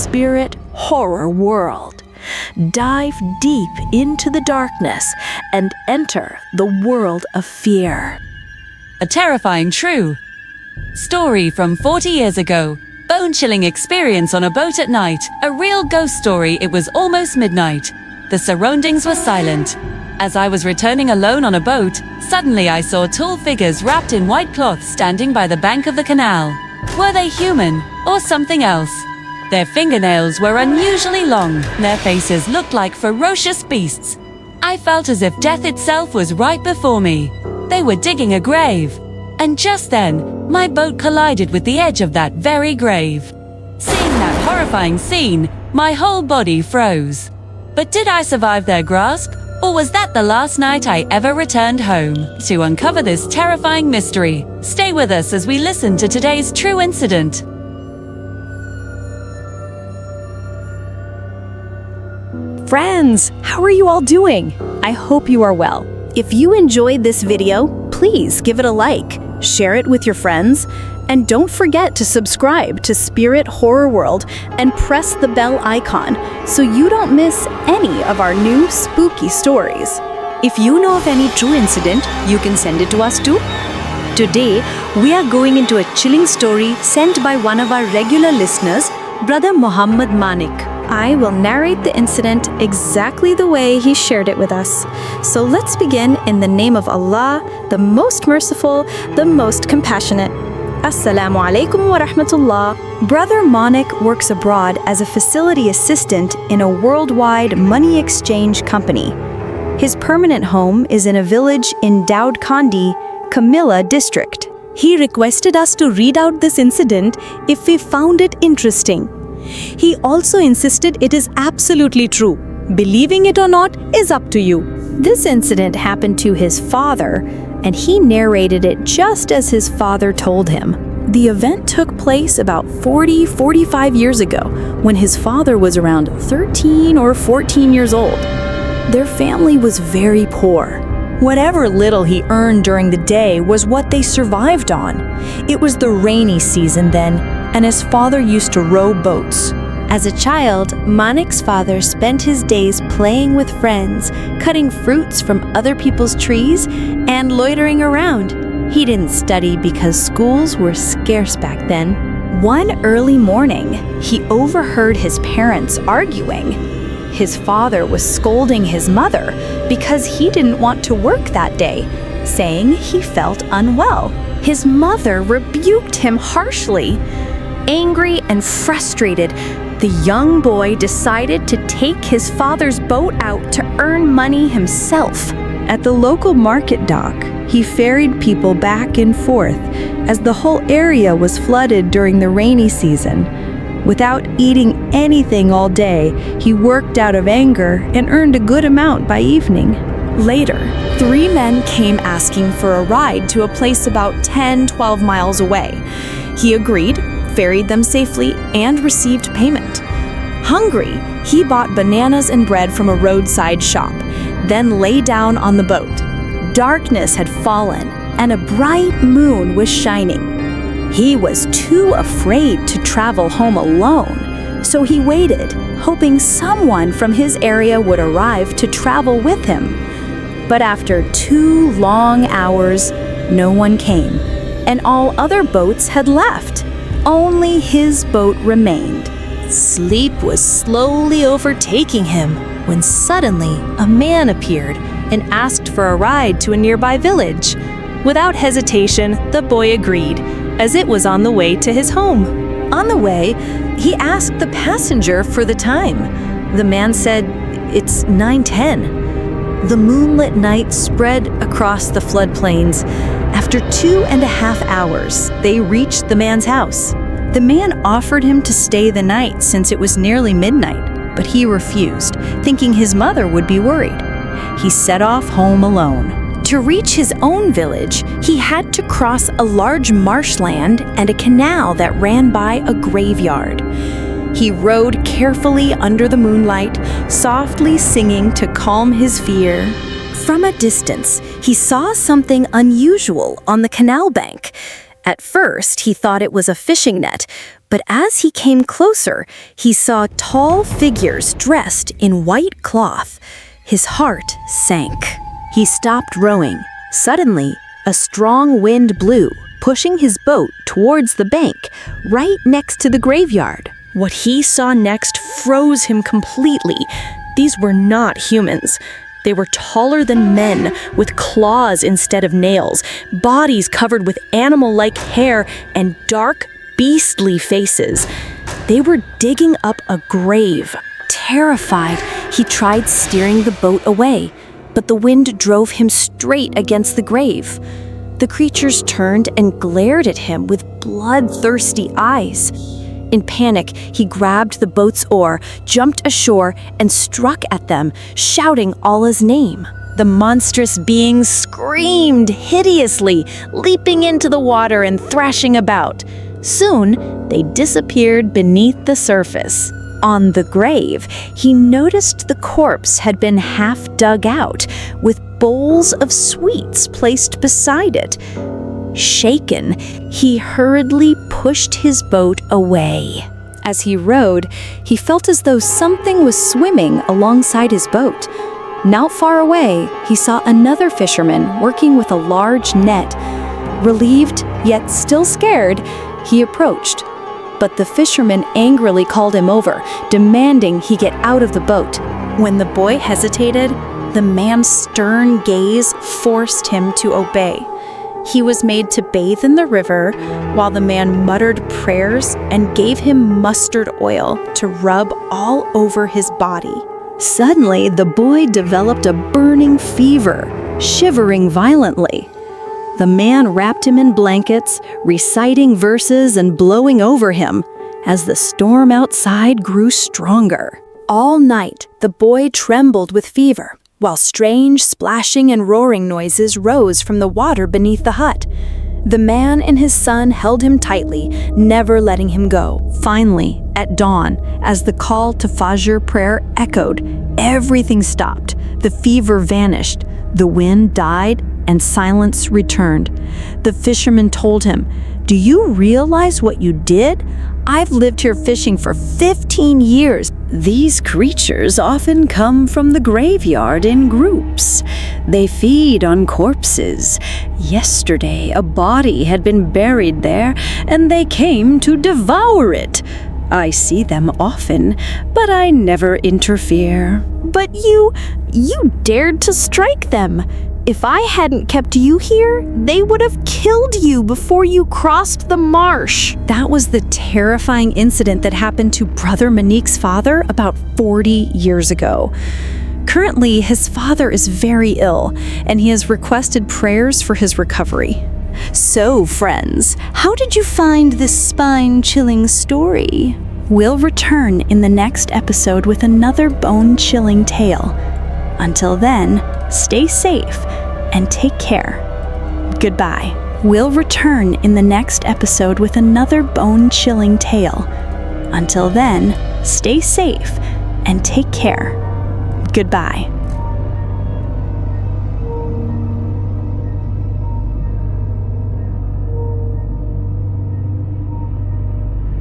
spirit horror world. Dive deep into the darkness and enter the world of fear. A terrifying true story from 40 years ago. Bone-chilling experience on a boat at night. A real ghost story. It was almost midnight. The surroundings were silent. As I was returning alone on a boat, suddenly I saw tall figures wrapped in white cloth standing by the bank of the canal. Were they human or something else? Their fingernails were unusually long. Their faces looked like ferocious beasts. I felt as if death itself was right before me. They were digging a grave. And just then, my boat collided with the edge of that very grave. Seeing that horrifying scene, my whole body froze. But did I survive their grasp? Or was that the last night I ever returned home? To uncover this terrifying mystery, stay with us as we listen to today's true incident. Friends, how are you all doing? I hope you are well. If you enjoyed this video, please give it a like, share it with your friends, and don't forget to subscribe to Spirit Horror World and press the bell icon so you don't miss any of our new spooky stories. If you know of any true incident, you can send it to us too. Today, we are going into a chilling story sent by one of our regular listeners, Brother Muhammad Manik. I will narrate the incident exactly the way he shared it with us. So let's begin in the name of Allah, the most merciful, the most compassionate. Assalamu alaikum wa rahmatullah. Brother Manik works abroad as a facility assistant in a worldwide money exchange company. His permanent home is in a village in Daud Kandi, Kamilla district. He requested us to read out this incident if we found it interesting. He also insisted it is absolutely true. Believing it or not is up to you. This incident happened to his father, and he narrated it just as his father told him. The event took place about 45 years ago, when his father was around 13 or 14 years old. Their family was very poor. Whatever little he earned during the day was what they survived on. It was the rainy season then, and his father used to row boats. As a child, Manik's father spent his days playing with friends, cutting fruits from other people's trees, and loitering around. He didn't study because schools were scarce back then. One early morning, he overheard his parents arguing. His father was scolding his mother because he didn't want to work that day, saying he felt unwell. His mother rebuked him harshly. Angry and frustrated, the young boy decided to take his father's boat out to earn money himself. At the local market dock, he ferried people back and forth as the whole area was flooded during the rainy season. Without eating anything all day, he worked out of anger and earned a good amount by evening. Later, 3 men came asking for a ride to a place about 10-12 miles away. He agreed, ferried them safely, and received payment. Hungry, he bought bananas and bread from a roadside shop, then lay down on the boat. Darkness had fallen, and a bright moon was shining. He was too afraid to travel home alone, so he waited, hoping someone from his area would arrive to travel with him. But after 2 long hours, no one came, and all other boats had left. Only his boat remained. Sleep was slowly overtaking him when suddenly a man appeared and asked for a ride to a nearby village. Without hesitation, the boy agreed, as it was on the way to his home. On the way, he asked the passenger for the time. The man said, "It's 9:10. The moonlit night spread across the floodplains. After 2.5 hours, they reached the man's house. The man offered him to stay the night since it was nearly midnight, but he refused, thinking his mother would be worried. He set off home alone. To reach his own village, he had to cross a large marshland and a canal that ran by a graveyard. He rode carefully under the moonlight, softly singing to calm his fear. From a distance, he saw something unusual on the canal bank. At first, he thought it was a fishing net, but as he came closer, he saw tall figures dressed in white cloth. His heart sank. He stopped rowing. Suddenly, a strong wind blew, pushing his boat towards the bank, right next to the graveyard. What he saw next froze him completely. These were not humans. They were taller than men, with claws instead of nails, bodies covered with animal-like hair, and dark, beastly faces. They were digging up a grave. Terrified, he tried steering the boat away, but the wind drove him straight against the grave. The creatures turned and glared at him with bloodthirsty eyes. In panic, he grabbed the boat's oar, jumped ashore, and struck at them, shouting Allah's name. The monstrous beings screamed hideously, leaping into the water and thrashing about. Soon, they disappeared beneath the surface. On the grave, he noticed the corpse had been half dug out, with bowls of sweets placed beside it. Shaken, he hurriedly pushed his boat away. As he rowed, he felt as though something was swimming alongside his boat. Not far away, he saw another fisherman working with a large net. Relieved, yet still scared, he approached. But the fisherman angrily called him over, demanding he get out of the boat. When the boy hesitated, the man's stern gaze forced him to obey. He was made to bathe in the river, while the man muttered prayers and gave him mustard oil to rub all over his body. Suddenly, the boy developed a burning fever, shivering violently. The man wrapped him in blankets, reciting verses and blowing over him, as the storm outside grew stronger. All night, the boy trembled with fever, while strange splashing and roaring noises rose from the water beneath the hut. The man and his son held him tightly, never letting him go. Finally, at dawn, as the call to Fajr prayer echoed, everything stopped. The fever vanished, the wind died, and silence returned. The fisherman told him, "Do you realize what you did? I've lived here fishing for 15 years. These creatures often come from the graveyard in groups. They feed on corpses. Yesterday, a body had been buried there, and they came to devour it. I see them often, but I never interfere." "But you dared to strike them. If I hadn't kept you here, they would have killed you before you crossed the marsh." That was the terrifying incident that happened to Brother Monique's father about 40 years ago. Currently, his father is very ill, and he has requested prayers for his recovery. So, friends, how did you find this spine-chilling story? We'll return in the next episode with another bone-chilling tale. Until then, stay safe and take care. Goodbye. We'll return in the next episode with another bone-chilling tale. Until then, stay safe and take care. Goodbye.